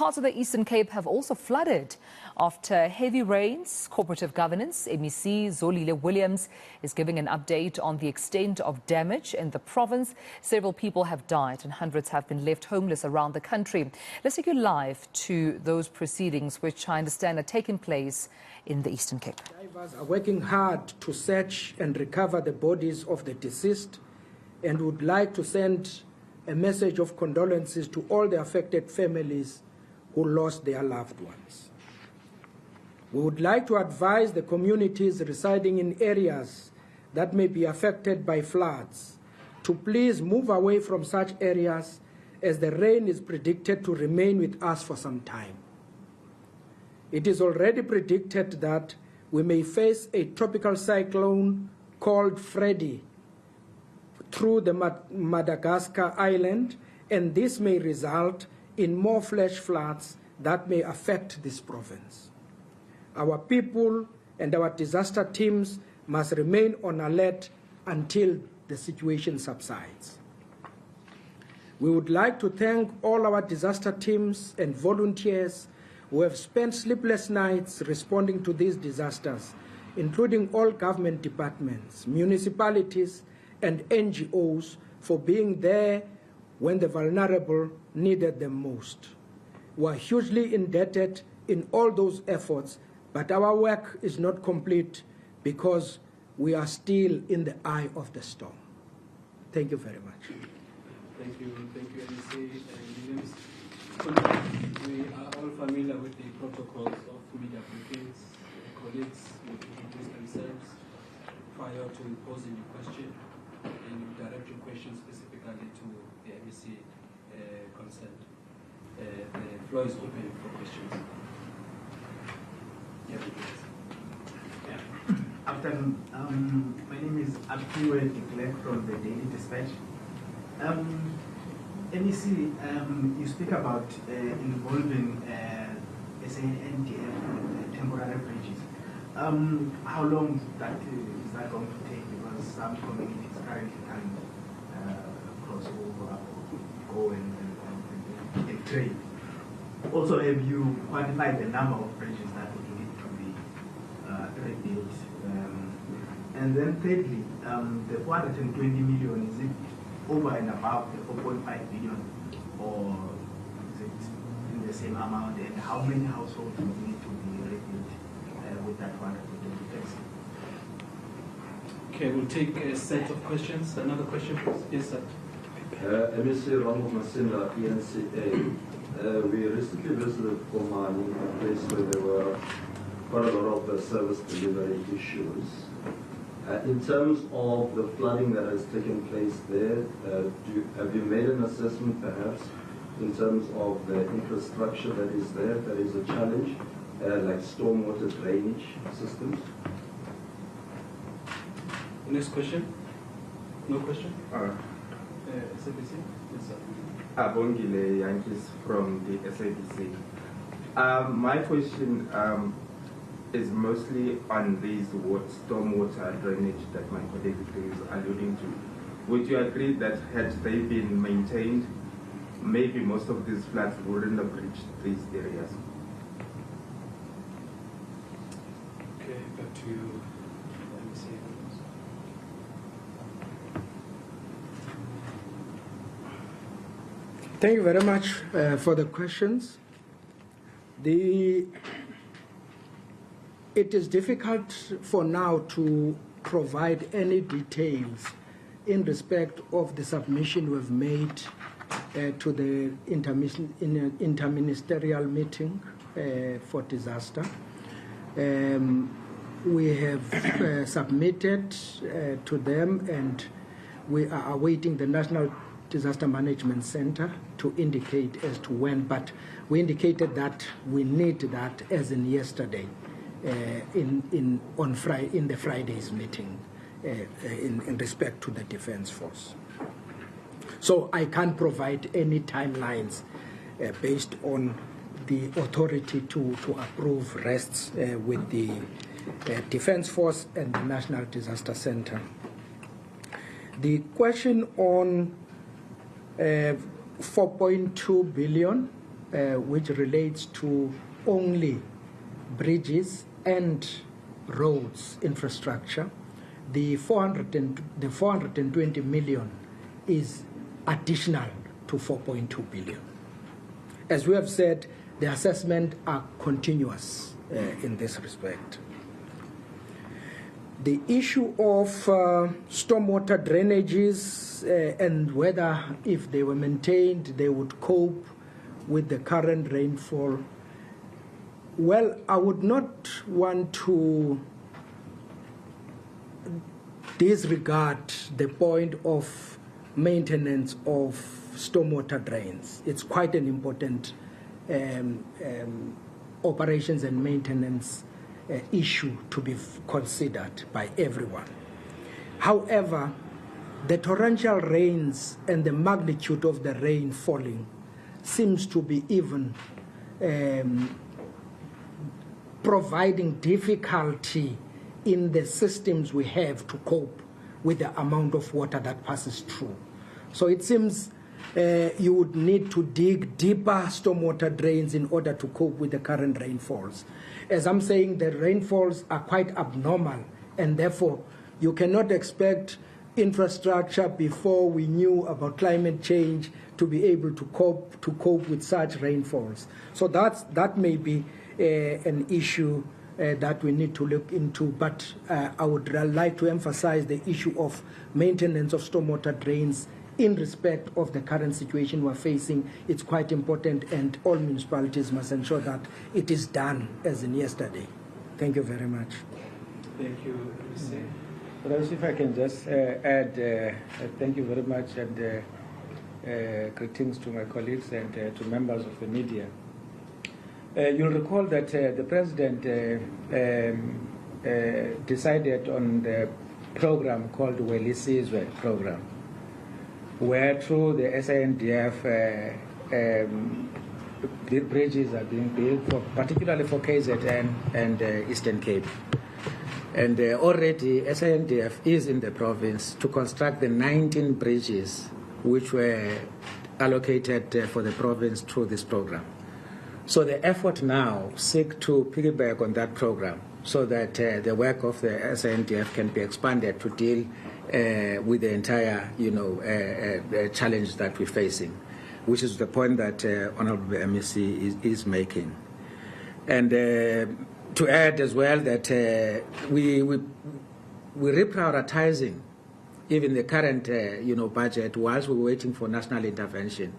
Parts of the Eastern Cape have also flooded after heavy rains. Cooperative Governance MEC Zolile Williams is giving an update on the extent of damage in the province. Several people have died and hundreds have been left homeless around the country. Let's take you live to those proceedings, which I understand are taking place in the Eastern Cape. Divers are working hard to search and recover the bodies of the deceased and would like to send a message of condolences to all the affected families who lost their loved ones. We would like to advise the communities residing in areas that may be affected by floods to please move away from such areas, as the rain is predicted to remain with us for some time. It is already predicted that we may face a tropical cyclone called Freddy through the Madagascar island, and this may result in more flash floods that may affect this province. Our people and our disaster teams must remain on alert until the situation subsides. We would like to thank all our disaster teams and volunteers who have spent sleepless nights responding to these disasters, including all government departments, municipalities, and NGOs, for being there when the vulnerable needed them most. We are hugely indebted in all those efforts, but our work is not complete because we are still in the eye of the storm. Thank you very much. Thank you, MEC Williams. We are all familiar with the protocols of media briefings. Colleagues will introduce themselves prior to posing a question, and you direct your question specifically to the MEC concerned. The floor is open for questions. Afternoon. My name is Abdiwe Declerc from the Daily Dispatch. MEC, you speak about involving SANDF temporary bridges. How long is that going to take? Because some communities currently can cross over or go and trade. Also, have you quantified the number of bridges that would need to be rebuilt? And then thirdly, the 420 million, is it over and above the 4.5 billion, or is it in the same amount? And how many households would need to be rebuilt with that 420 million? Okay, we'll take a set of questions. Another question, please. Yes, sir. MEC Ronald Masinda, ENCA. We recently visited Komani, a place where there were quite a lot of service delivery issues. In terms of the flooding that has taken place there, have you made an assessment perhaps in terms of the infrastructure that is there, that is a challenge, like stormwater drainage systems? Next question? No question? SABC? Yes, sir. Abongile Yankees from the SABC. My question is mostly on these stormwater drainage that my colleague is alluding to. Would you agree that had they been maintained, maybe most of these floods wouldn't have reached these areas? Okay, back to you. Thank you very much for the questions. It is difficult for now to provide any details in respect of the submission we've made to the interministerial meeting for disaster. We have submitted to them, and we are awaiting the National Disaster Management Center to indicate as to when, but we indicated that we need that as in yesterday in the Friday's meeting in respect to the Defence Force. So I can't provide any timelines based on the authority to approve rests with the Defence Force and the National Disaster Center. The question on 4.2 billion which relates to only bridges and roads infrastructure, the 420 million is additional to 4.2 billion. As we have said, the assessment are continuous in this respect. The issue of stormwater drainages and whether if they were maintained they would cope with the current rainfall. Well, I would not want to disregard the point of maintenance of stormwater drains. It's quite an important operations and maintenance issue to be considered by everyone. However, the torrential rains and the magnitude of the rain falling seems to be even providing difficulty in the systems we have to cope with the amount of water that passes through. So it seems you would need to dig deeper stormwater drains in order to cope with the current rainfalls. As I'm saying, the rainfalls are quite abnormal, and therefore you cannot expect infrastructure before we knew about climate change to be able to cope with such rainfalls. So that may be an issue that we need to look into, but I would like to emphasize the issue of maintenance of stormwater drains in respect of the current situation we're facing. It's quite important, and all municipalities must ensure that it is done as in yesterday. Thank you very much. Thank you, MC. Perhaps if I can just add, thank you very much, and greetings to my colleagues and to members of the media. You'll recall that the President decided on the program called Welisizwe program, where through the SANDF bridges are being built, particularly for KZN and Eastern Cape. And already SANDF is in the province to construct the 19 bridges which were allocated for the province through this program. So the effort now seeks to piggyback on that program so that the work of the SANDF can be expanded to deal with the entire, challenge that we're facing, which is the point that Honorable MEC is making. And to add as well that we're reprioritizing even the current, budget whilst we're waiting for national intervention,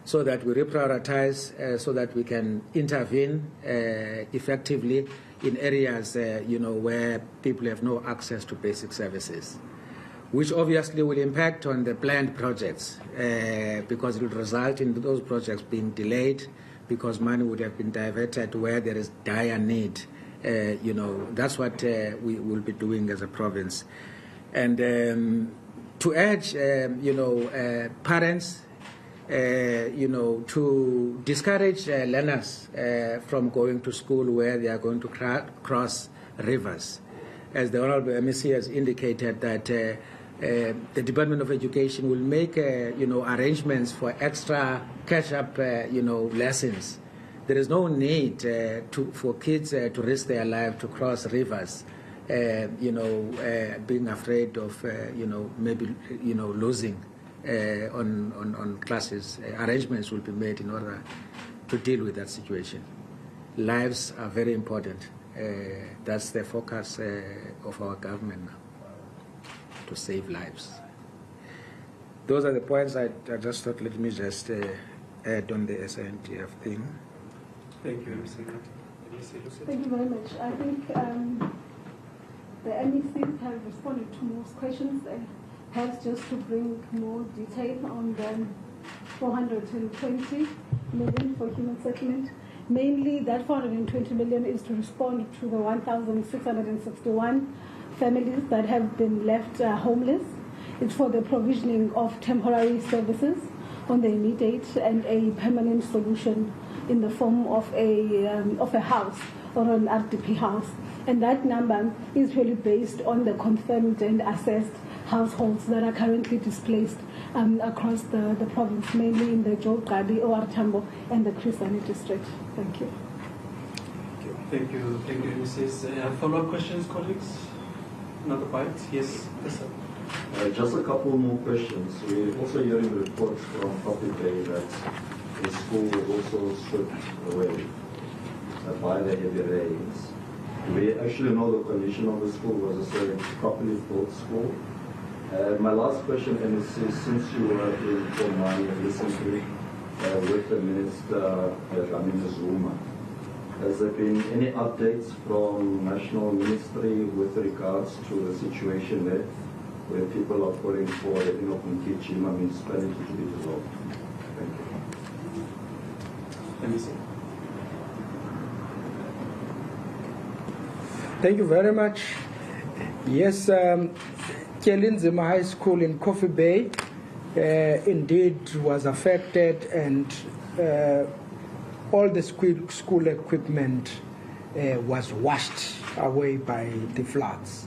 so that we reprioritize so that we can intervene effectively in areas, where people have no access to basic services, which obviously will impact on the planned projects because it will result in those projects being delayed because money would have been diverted where there is dire need. That's what we will be doing as a province. And to urge, parents, to discourage learners from going to school where they are going to cross rivers. As the Honorable MEC has indicated that the Department of Education will make, arrangements for extra catch-up, lessons. There is no need for kids to risk their life to cross rivers, being afraid of, maybe, losing on classes. Arrangements will be made in order to deal with that situation. Lives are very important. That's the focus of our government now, to save lives. Those are the points I just thought, let me just add on the SANDF thing. Thank you, MC. Thank you very much. I think the MECs have responded to most questions. Perhaps just to bring more detail on the 420 million for human settlement. Mainly that 420 million is to respond to the 1,661 families that have been left homeless. It's for the provisioning of temporary services on the immediate and a permanent solution in the form of a house or an RDP house. And that number is really based on the confirmed and assessed households that are currently displaced across the province, mainly in the Joe Gadi, OR Tambo, and the Krisani district. Thank you. Thank you, Mrs. Follow-up questions, colleagues? Another bite? Yes, sir. Just a couple more questions. We're also hearing reports from Coffee Bay that the school was also stripped away by the heavy rains. We actually know the condition of the school. Was a properly built school? My last question, MEC, since you were in Komani recently with the Minister Zuma, has there been any updates from National Ministry with regards to the situation there, where people are calling for the Inokunkichima municipality to be dissolved? Thank you. MEC. Thank you very much. Yes, Kyelinzima High School in Coffee Bay indeed was affected, and all the school equipment was washed away by the floods.